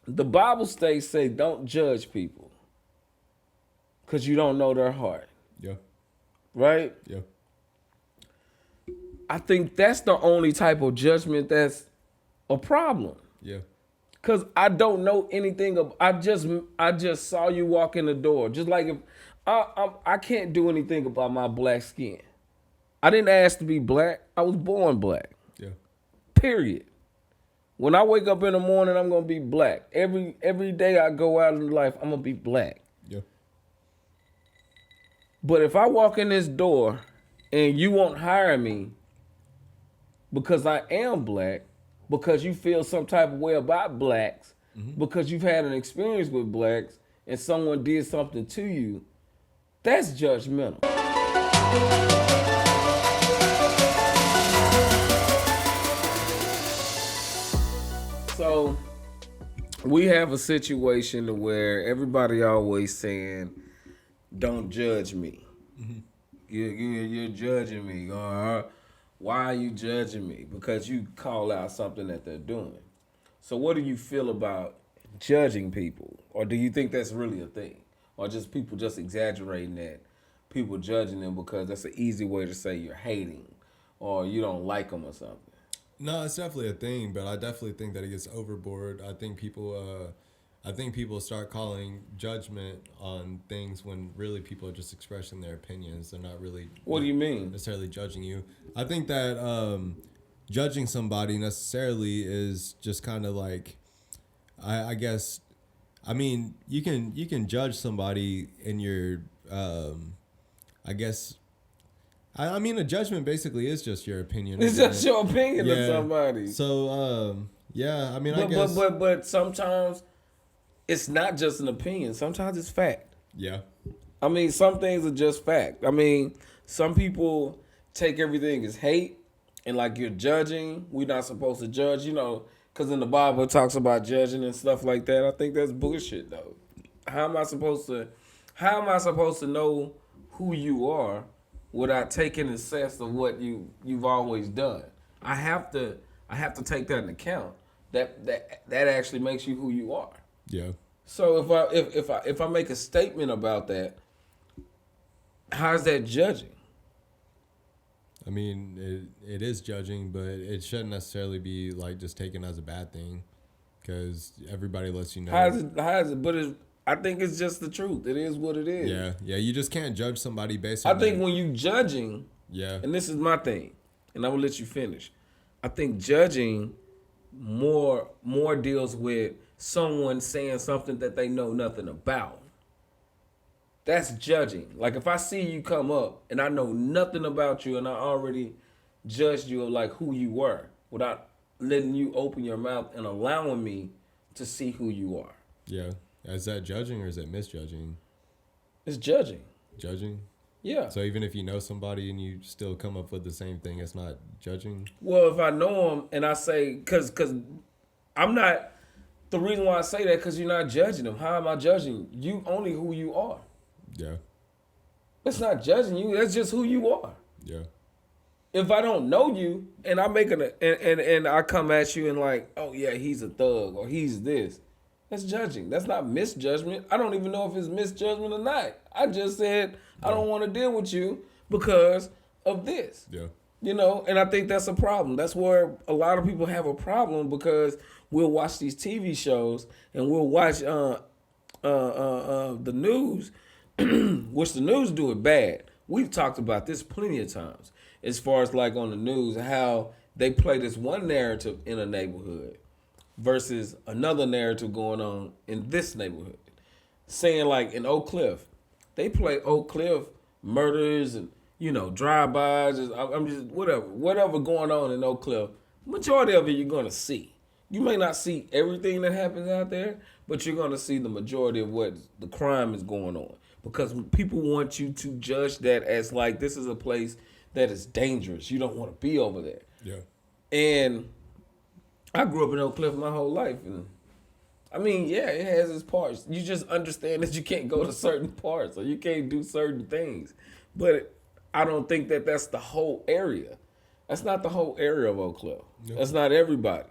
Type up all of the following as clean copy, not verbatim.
The Bible states say don't judge people because you don't know their heart, Yeah. right? Yeah. I think that's the only type of judgment that's a problem. Yeah. Cause I don't know anything of. I just saw you walk in the door. Just like if I can't do anything about my black skin. I didn't ask to be black. I was born black. Yeah. Period. When I wake up in the morning, I'm gonna be black. Every day I go out in life, I'm gonna be black. Yeah. But if I walk in this door and you won't hire me because I am black, because you feel some type of way about blacks, because you've had an experience with blacks and someone did something to you, that's judgmental. So we have a situation where everybody always saying, "Don't judge me." You're judging me. Why are you judging me? Because you call out something that they're doing. So what do you feel about judging people? Or do you think that's really a thing? Or just people just exaggerating that, people judging them because that's an easy way to say you're hating or you don't like them or something? No, it's definitely a thing, but I definitely think that it gets overboard. I think people start calling judgment on things when really people are just expressing their opinions. They're not really. What do you mean? Necessarily judging you. I think that judging somebody necessarily is just kind of like, I guess, I mean, you can judge somebody in your, I guess. I mean, a judgment basically is just your opinion. It's just your opinion of somebody. So, yeah, I mean, I But guess. but sometimes it's not just an opinion. Sometimes it's fact. Yeah. I mean, some things are just fact. I mean, some people take everything as hate and like you're judging. We're not supposed to judge, because in the Bible it talks about judging and stuff like that. I think that's bullshit, though. How am I supposed to know who you are without taking the sense of what you've always done? I have to take that into account. That actually makes you who you are. Yeah. So if I make a statement about that, how's that judging? I mean, it is judging, but it shouldn't necessarily be like just taken as a bad thing, because everybody lets you know. How's it? But I think it's just the truth. It is what it is. Yeah, yeah. You just can't judge somebody based on. I think when you judging, yeah, and this is my thing, and I'm gonna let you finish. I think judging more deals with someone saying something that they know nothing about. That's judging. Like if I see you come up and I know nothing about you and I already judged you of like who you were without letting you open your mouth and allowing me to see who you are. Yeah. Is that judging or is it misjudging? It's judging. Judging? Yeah. So even if you know somebody and you still come up with the same thing, it's not judging? Well, if I know them and I say, because I'm not, the reason why I say that, because you're not judging them. How am I judging you? Only who you are. Yeah. It's not judging you. That's just who you are. Yeah. If I don't know you and I make and I come at you and like, oh yeah, he's a thug or he's this, that's judging. That's not misjudgment. I don't even know if it's misjudgment or not. I just said I don't want to deal with you because of this. Yeah. And I think that's a problem. That's where a lot of people have a problem, because we'll watch these TV shows and we'll watch the news, which the news do it bad. We've talked about this plenty of times as far as like on the news, how they play this one narrative in a neighborhood versus another narrative going on in this neighborhood. Saying like in Oak Cliff, they play Oak Cliff murders and drive-bys. I'm just whatever going on in Oak Cliff. Majority of it you're gonna see. You may not see everything that happens out there, but you're gonna see the majority of what the crime is going on, because people want you to judge that as like this is a place that is dangerous. You don't want to be over there. Yeah. And I grew up in Oak Cliff my whole life, and I mean, yeah, it has its parts. You just understand that you can't go to certain parts or you can't do certain things. But I don't think that that's the whole area. That's not the whole area of Oak Cliff. Nope. That's not everybody.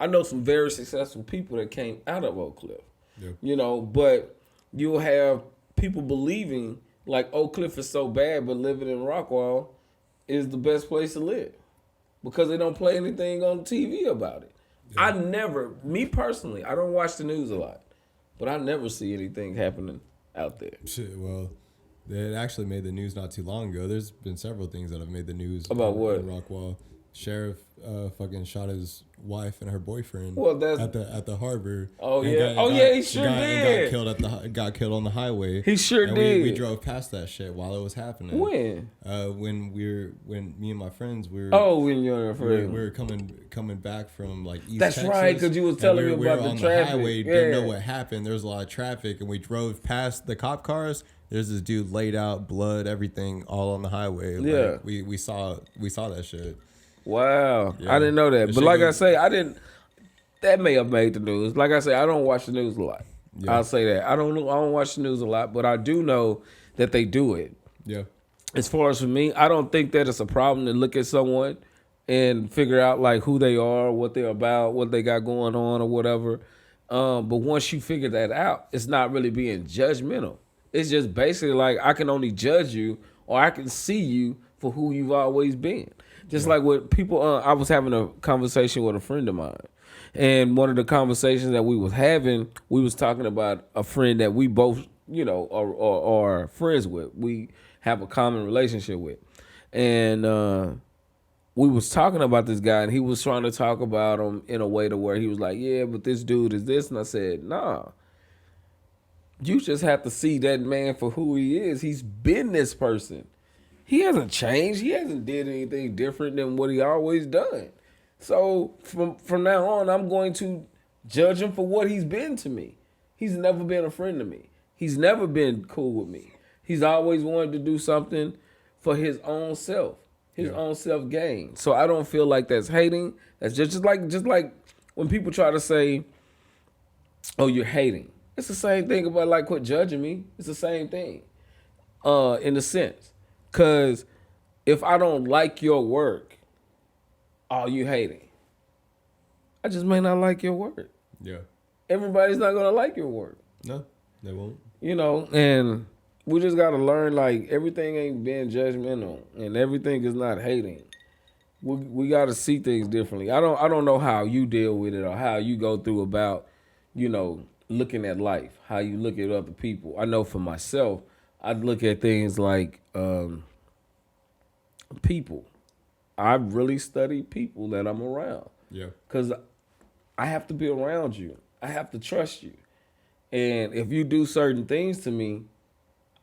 I know some very successful people that came out of Oak Cliff. Yeah. You know, but you'll have people believing like Oak Cliff is so bad, but living in Rockwall is the best place to live because they don't play anything on TV about it. Yeah. Me personally, I don't watch the news a lot, but I never see anything happening out there. Shit, well, it actually made the news not too long ago. There's been several things that have made the news about what in Rockwall. Sheriff fucking shot his wife and her boyfriend. Well, that's at the harbor. Oh yeah, he sure did. Got killed on the highway. He sure did. We drove past that shit while it was happening. When? When me and my friends were. Oh, when you and your friends. We were coming back from like East That's Texas. Right, because you was telling me about the on traffic. The highway, didn't know what happened. There was a lot of traffic, and we drove past the cop cars. There's this dude laid out, blood, everything, all on the highway. Yeah, like, we saw that shit. Wow, yeah. I didn't know that. But like I say, I didn't. That may have made the news. Like I say, I don't watch the news a lot. Yeah. I'll say that. I don't watch the news a lot, but I do know that they do it. Yeah. As far as for me, I don't think that it's a problem to look at someone and figure out like who they are, what they're about, what they got going on, or whatever. But once you figure that out, it's not really being judgmental. It's just basically like I can only judge you, or I can see you for who you've always been. Just like with people, I was having a conversation with a friend of mine. And one of the conversations that we was having, we was talking about a friend that we both, are friends with. We have a common relationship with. And we was talking about this guy, and he was trying to talk about him in a way to where he was like, yeah, but this dude is this. And I said, nah. You just have to see that man for who he is. He's been this person. He hasn't changed. He hasn't did anything different than what he always done. So from now on, I'm going to judge him for what he's been to me. He's never been a friend to me. He's never been cool with me. He's always wanted to do something for his own self, his own self gain. So I don't feel like that's hating. That's just like when people try to say, "Oh, you're hating." It's the same thing about like quit judging me. It's the same thing, in a sense. Because if I don't like your work, oh, you hating. I just may not like your work. Yeah. Everybody's not going to like your work. No, they won't. And we just got to learn like everything ain't being judgmental and everything is not hating. We got to see things differently. I don't know how you deal with it or how you go through about, looking at life, how you look at other people. I know for myself, I look at things like people. I really study people that I'm around. Yeah. Because I have to be around you. I have to trust you. And if you do certain things to me,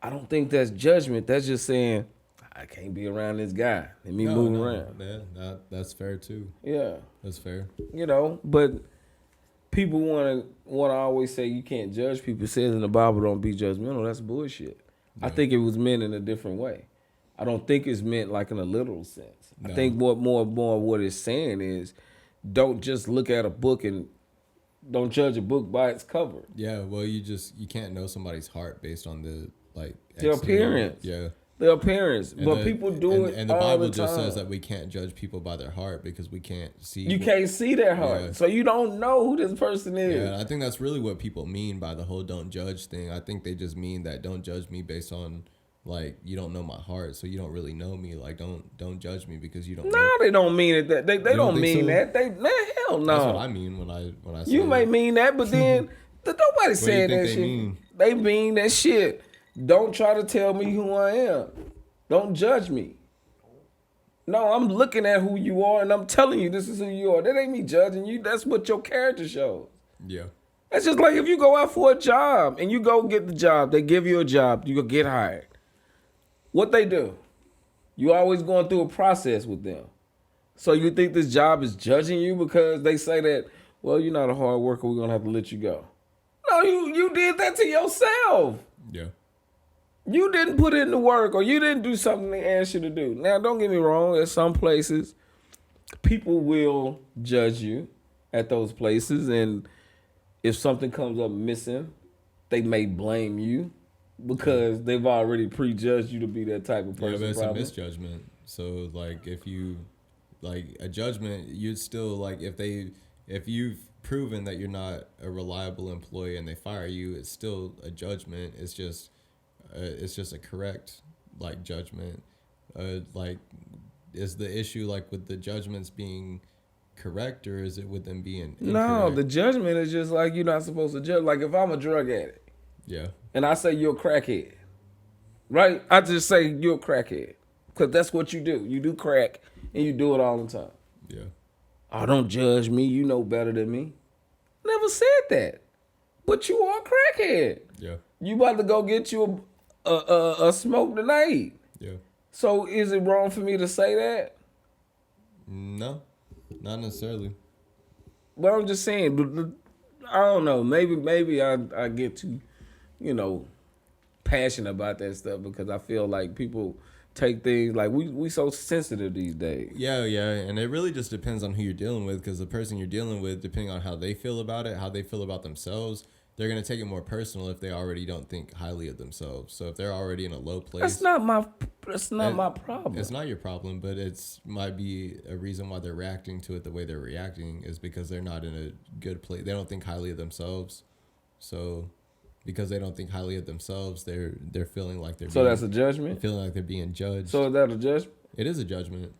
I don't think that's judgment. That's just saying, I can't be around this guy. Let me move around. Yeah, that's fair too. Yeah. That's fair. But people want to always say you can't judge people. It says in the Bible, don't be judgmental. That's bullshit. Yeah. I think it was meant in a different way. I don't think it's meant like in a literal sense. No. I think more what it's saying is don't just look at a book and don't judge a book by its cover. Yeah, well, you can't know somebody's heart based on their appearance. Yeah. Their appearance. But people do it and the all Bible the time. just says that we can't judge people by their heart because we can't see. You can't see their heart. Yeah. So you don't know who this person is. Yeah, I think that's really what people mean by the whole don't judge thing. I think they just mean that don't judge me based on like you don't know my heart, so you don't really know me. Like don't judge me because you don't. No, they don't mean it. That they don't mean so? That. Hell no. That's what I mean when I say you may mean that, but then nobody's saying that shit. Mean? They mean that shit. Don't try to tell me who I am. Don't judge me. No, I'm looking at who you are and I'm telling you this is who you are. That ain't me judging you. That's what your character shows. Yeah. That's just like if you go out for a job and you go get the job, they give you a job, you go get hired. What they do? You always going through a process with them. So you think this job is judging you because they say that, well, you're not a hard worker, we're going to have to let you go. No, you did that to yourself. Yeah. You didn't put in the work or you didn't do something they asked you to do. Now, don't get me wrong. At some places, people will judge you at those places. And if something comes up missing, they may blame you because they've already prejudged you to be that type of person. Yeah, but it's probably a misjudgment. So, like, if you, like, a judgment, you'd still, like, if they if you've proven that you're not a reliable employee and they fire you, it's still a judgment. It's just a correct like judgment. Like, is the issue like with the judgments being correct, or is it with them being incorrect? No, the judgment is just like you're not supposed to judge. Like if I'm a drug addict, yeah, and I say you're a crackhead, right? I just say you're a crackhead because that's what you do. You do crack and you do it all the time. yeah, Oh, don't judge me. You know better than me. Never said that. But you are a crackhead. yeah, You about to go get you a smoke tonight. yeah. So is it wrong for me to say that? No, not necessarily. But I'm just saying, I don't know. Maybe I get too, passionate about that stuff because I feel like people take things like we so sensitive these days. Yeah, and it really just depends on who you're dealing with, because the person you're dealing with, depending on how they feel about it, how they feel about themselves, they're going to take it more personal if they already don't think highly of themselves. So if they're already in a low place, That's not my problem. it's not your problem, but it's might be a reason why they're reacting to it the way they're reacting is because they're not in a good place. They don't think highly of themselves. So because they don't think highly of themselves, they're feeling like they're So that's a judgment? feeling like they're being judged. So is that a judgment? It is a judgment.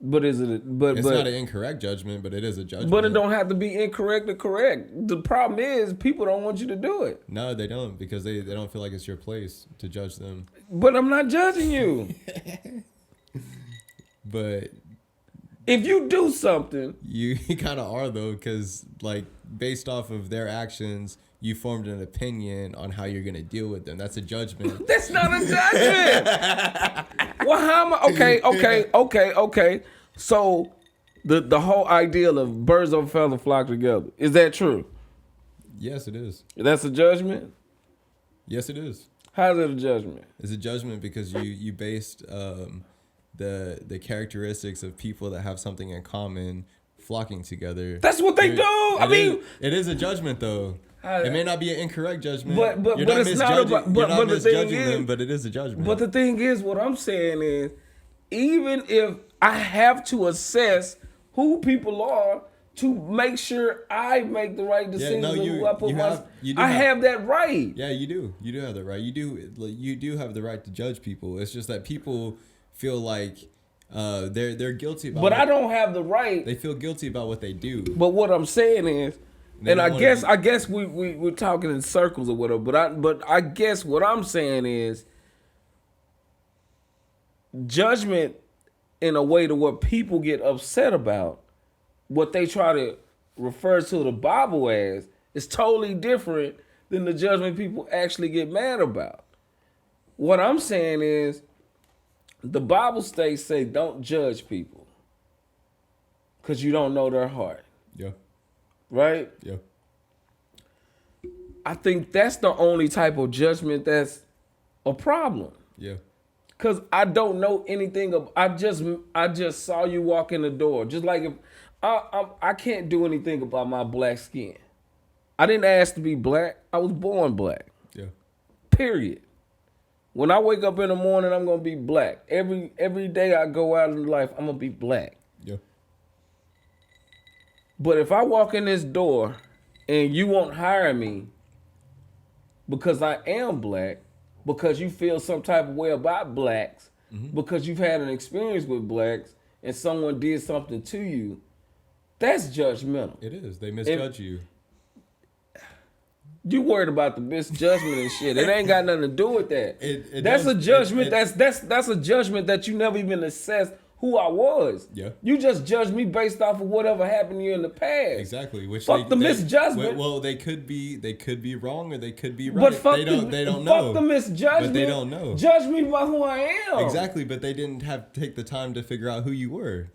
But is it? It's not an incorrect judgment, but it is a judgment. But it don't have to be incorrect or correct. The problem is people don't want you to do it. No, they don't, because they don't feel like it's your place to judge them. But I'm not judging you. But If you do something, you kind of are, though, because like based off of their actions, you formed an opinion on how you're gonna deal with them. That's a judgment. that's not a judgment. Well, how am I? Okay. So the whole ideal of birds of a feather flock together, is that true? Yes, it is. That's a judgment? Yes, it is. How is it a judgment? It's a judgment because you based the characteristics of people that have something in common flocking together. That's what they do. It is a judgment, though. It may not be an incorrect judgment. But you're not it's not about. you're not But the thing misjudging is, them, but it is a judgment. But the thing is, what I'm saying is, even if I have to assess who people are to make sure I make the right decisions, I have that right. Yeah, you do. You do have that right. You do have the right to judge people. It's just that people feel like they're guilty about. But I don't have the right. They feel guilty about what they do. But what I'm saying is, and I guess we're talking in circles or whatever. But I guess what I'm saying is judgment in a way to what people get upset about, what they try to refer to the Bible as, is totally different than the judgment people actually get mad about. What I'm saying is the Bible states say don't judge people because you don't know their heart. Yeah. Right? Yeah. I think that's the only type of judgment that's a problem. Yeah. Cause I don't know anything of. I just saw you walk in the door. Just like if I can't do anything about my black skin. I didn't ask to be black. I was born black. Yeah. Period. When I wake up in the morning, I'm gonna be black. Every day I go out in life, I'm gonna be black. Yeah. But if I walk in this door and you won't hire me because I am black, because you feel some type of way about blacks, because you've had an experience with blacks and someone did something to you, that's judgmental. It is. They misjudge you. You worried about the misjudgment and shit. It ain't got nothing to do with that. That's does. a judgment. That's a judgment that you never even assessed who I was. Yeah. You just judged me based off of whatever happened to you in the past. Exactly. Which fuck the misjudgment. Well, they could be wrong or they could be right. But fuck they don't know. Fuck the misjudgment. But they don't know. Judge me by who I am. Exactly, but they didn't have to take the time to figure out who you were.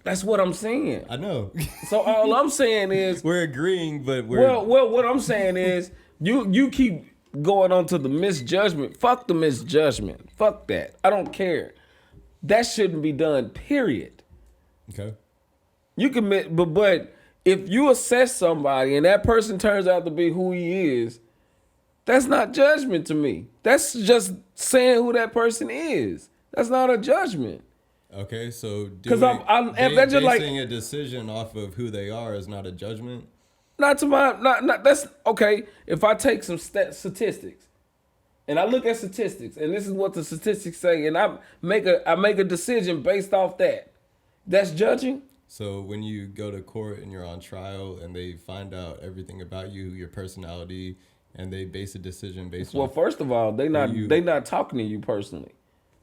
That's what I'm saying. I know. So all I'm saying is we're agreeing, but we're well. What I'm saying is you keep going on to the misjudgment. Fuck the misjudgment. Fuck that. I don't care. That shouldn't be done. Period. Okay. You can, but if you assess somebody and that person turns out to be who he is, that's not judgment to me. That's just saying who that person is. That's not a judgment. Okay, so Because I'm just like basing a decision off of who they are is not a judgment. not that's okay. If I take some statistics and I look at statistics and this is what the statistics say, and I make a decision based off that, that's judging. So when you go to court and you're on trial and they find out everything about you, your personality, and they base a decision based Well, on first of all, they not talking to you personally.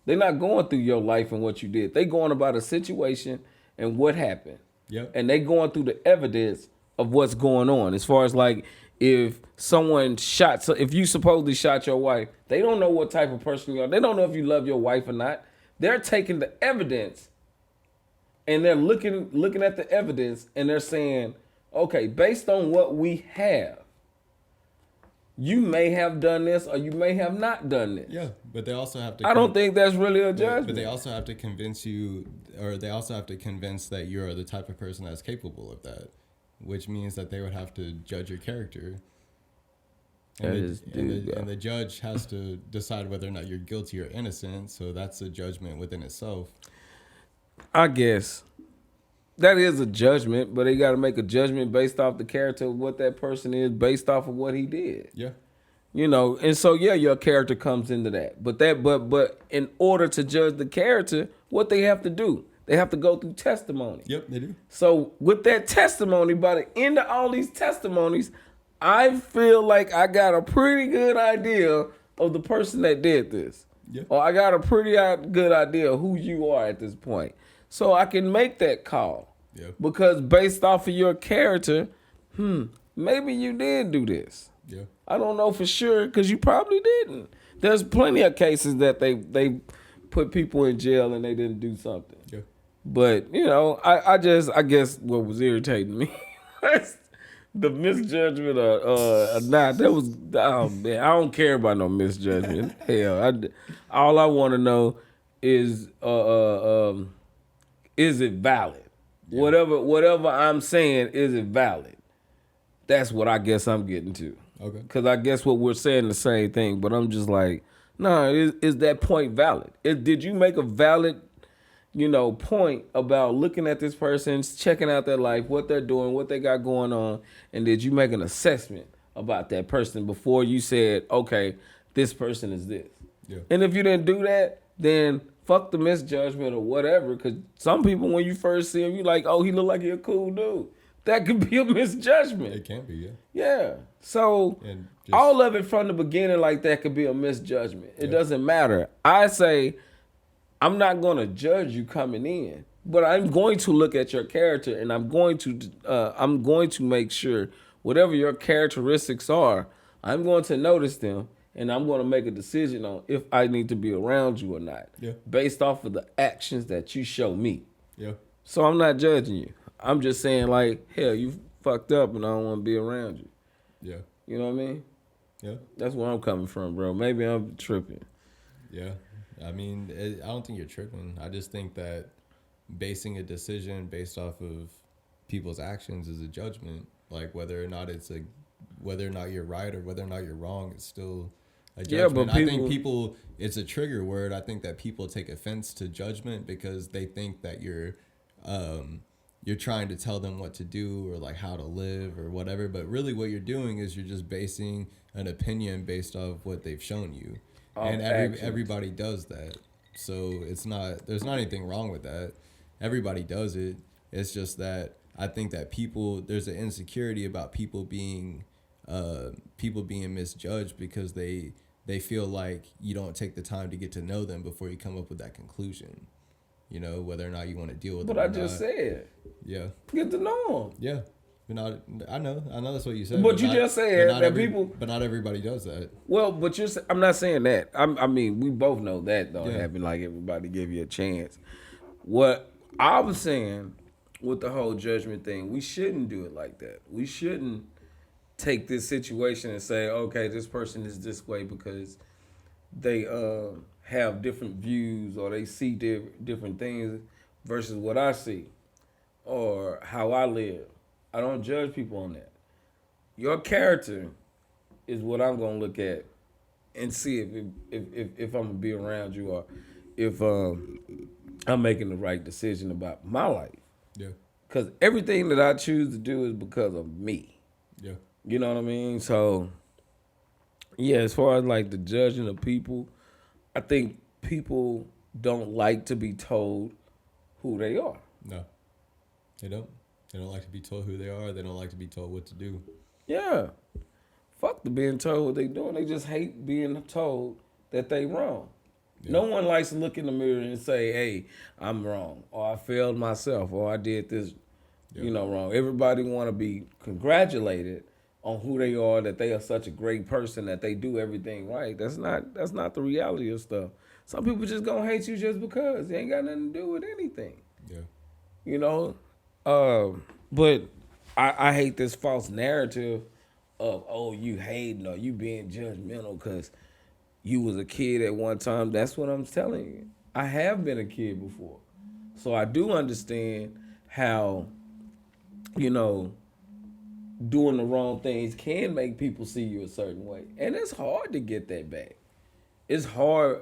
They're not going through your life and what you did. They going about a situation and what happened. Yep. And they going through the evidence of what's going on. As far as like if you supposedly shot your wife, they don't know what type of person you are. They don't know if you love your wife or not. They're taking the evidence and they're looking at the evidence and they're saying, okay, based on what we have, you may have done this or you may have not done this. Yeah, but they also have to. I don't think that's really a judgment. But they also have to convince you, or they also have to convince that you're the type of person that's capable of that, which means that they would have to judge your character. And the judge has to decide whether or not you're guilty or innocent. So that's a judgment within itself. I guess that is a judgment, but they got to make a judgment based off the character of what that person is, based off of what he did. Yeah. And so your character comes into that. But in order to judge the character, what they have to do, they have to go through testimony. Yep, they do. So with that testimony, by the end of all these testimonies, I feel like I got a pretty good idea of the person that did this. Yeah. Or I got a pretty good idea of who you are at this point. So I can make that call. Yeah. Because based off of your character, maybe you did do this. Yeah. I don't know for sure because you probably didn't. There's plenty of cases that they put people in jail and they didn't do something. Yeah. But, I guess what was irritating me was the misjudgment or not. That was, oh man, I don't care about no misjudgment. Hell, all I want to know is it valid? Yeah. Whatever I'm saying, is it valid? That's what I guess I'm getting to. Okay. Because I guess what we're saying the same thing, but I'm just like, no, is that point valid? Did you make a valid, point about looking at this person, checking out their life, what they're doing, what they got going on, and did you make an assessment about that person before you said, okay, this person is this? Yeah. And if you didn't do that, then fuck the misjudgment or whatever, because some people, when you first see him, you like, oh, he look like he a cool dude. That could be a misjudgment. It can be, yeah. Yeah. So all of it from the beginning like that could be a misjudgment. It doesn't matter. I say, I'm not going to judge you coming in, but I'm going to look at your character and I'm going to make sure whatever your characteristics are, I'm going to notice them. And I'm going to make a decision on if I need to be around you or not, based off of the actions that you show me. Yeah. So I'm not judging you. I'm just saying, like, hell, you fucked up and I don't want to be around you. Yeah. You know what I mean? Yeah. That's where I'm coming from, bro. Maybe I'm tripping. Yeah. I mean, I don't think you're tripping. I just think that basing a decision based off of people's actions is a judgment. Like whether or not you're right or whether or not you're wrong, it's still a judgment. Yeah, but I think people, it's a trigger word. I think that people take offense to judgment because they think that you're trying to tell them what to do or like how to live or whatever. But really what you're doing is you're just basing an opinion based off what they've shown you. And everybody does that. So there's not anything wrong with that. Everybody does it. It's just that I think that there's an insecurity about people being misjudged because they feel like you don't take the time to get to know them before you come up with that conclusion. Whether or not you want to deal with them. But I just said. Yeah. Get to know them. Yeah. I know that's what you said. But you just said that people. But not everybody does that. Well, but I'm not saying that. I mean, we both know that don't happen. Like everybody give you a chance. What I was saying with the whole judgment thing, we shouldn't do it like that. We shouldn't take this situation and say, okay, this person is this way because they have different views or they see different things versus what I see or how I live. I don't judge people on that. Your character is what I'm gonna look at and see if I'm gonna be around you or if I'm making the right decision about my life. Yeah. Because everything that I choose to do is because of me. Yeah. You know what I mean? So, yeah, as far as like the judging of people, I think people don't like to be told who they are. No, they don't. They don't like to be told who they are. They don't like to be told what to do. Yeah. Fuck the being told what they doing. They just hate being told that they wrong. Yeah. No one likes to look in the mirror and say, hey, I'm wrong, or I failed myself, or I did this, wrong. Everybody want to be congratulated on who they are, that they are such a great person, that they do everything right. That's not the reality of stuff. Some people just gonna hate you just because. They ain't got nothing to do with anything. Yeah. You know? But I hate this false narrative of, oh, you hating or you being judgmental because you was a kid at one time. That's what I'm telling you. I have been a kid before. So I do understand how, doing the wrong things can make people see you a certain way. And it's hard to get that back. It's hard,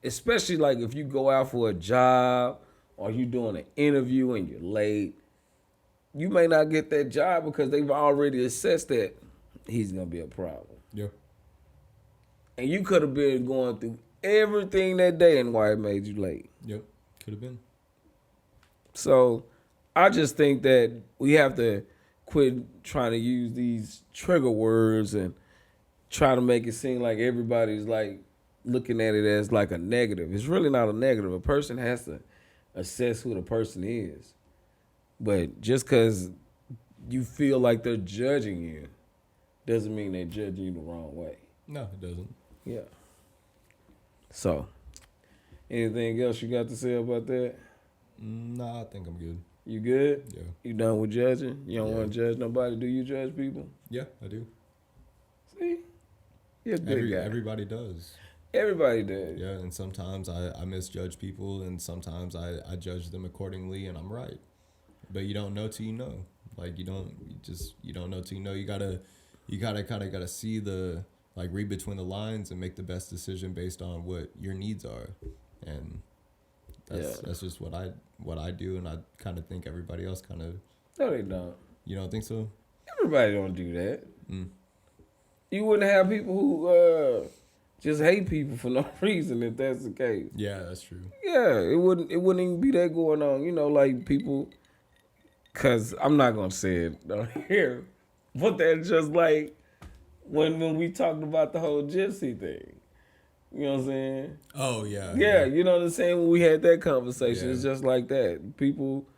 especially like if you go out for a job or you doing an interview and you're late. You may not get that job because they've already assessed that he's going to be a problem. Yeah. And you could have been going through everything that day and why it made you late. Yep. Could have been. So I just think that we have to quit trying to use these trigger words and try to make it seem like everybody's like looking at it as like a negative. It's really not a negative. A person has to assess who the person is. But just because you feel like they're judging you doesn't mean they're judging you the wrong way. No, it doesn't. Yeah. So, anything else you got to say about that? Nah, I think I'm good. You good? Yeah. You done with judging? You don't want to judge nobody? Do you judge people? Yeah, I do. See? You're a good guy. Everybody does. Everybody does. Yeah, and sometimes I misjudge people, and sometimes I judge them accordingly, and I'm right. But you don't know till you know. Like you don't know till you know. You gotta see the, like, read between the lines and make the best decision based on what your needs are, and that's just what I do, and I kind of think everybody else kind of. No, they don't. You don't think so? Everybody don't do that. You wouldn't have people who just hate people for no reason if that's the case. Yeah, that's true. Yeah, it wouldn't even be that going on. Like people. Cause I'm not gonna say it on here, but that's just like when we talked about the whole gypsy thing. You know what I'm saying? Oh yeah. Yeah, you know what I'm saying? When we had that conversation, Yeah. It's just like that. People,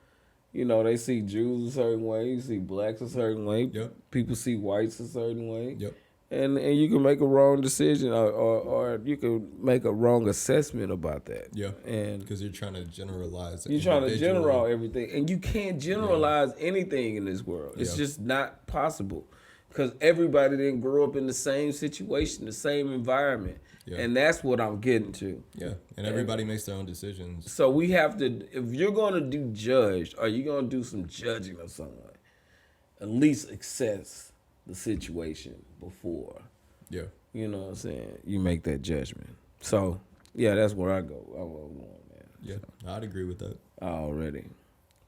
they see Jews a certain way, you see blacks a certain way. Yep. People see whites a certain way. Yep. And you can make a wrong decision or you can make a wrong assessment about that. Yeah. And because you're trying to generalize. you're trying to generalize everything. And you can't generalize anything in this world. It's just not possible. Because everybody didn't grow up in the same situation, the same environment. Yeah. And that's what I'm getting to. Yeah. And everybody makes their own decisions. So we have to, if you're going to do judge, or you're going to do some judging of someone, at least assess the situation before. Yeah. You know what I'm saying? You make that judgment. So, yeah, that's where I go. I was going, man. Yeah, so. I'd agree with that. Already.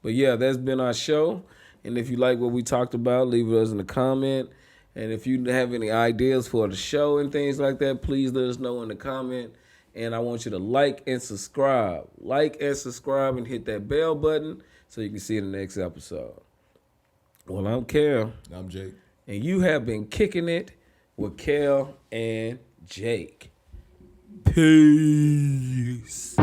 But, yeah, that's been our show. And if you like what we talked about, leave it us in the comment. And if you have any ideas for the show and things like that, please let us know in the comment. And I want you to like and subscribe. Like and subscribe and hit that bell button so you can see the next episode. Well, I'm Kel. I'm Jake. And you have been kicking it with Kel and Jake. Peace.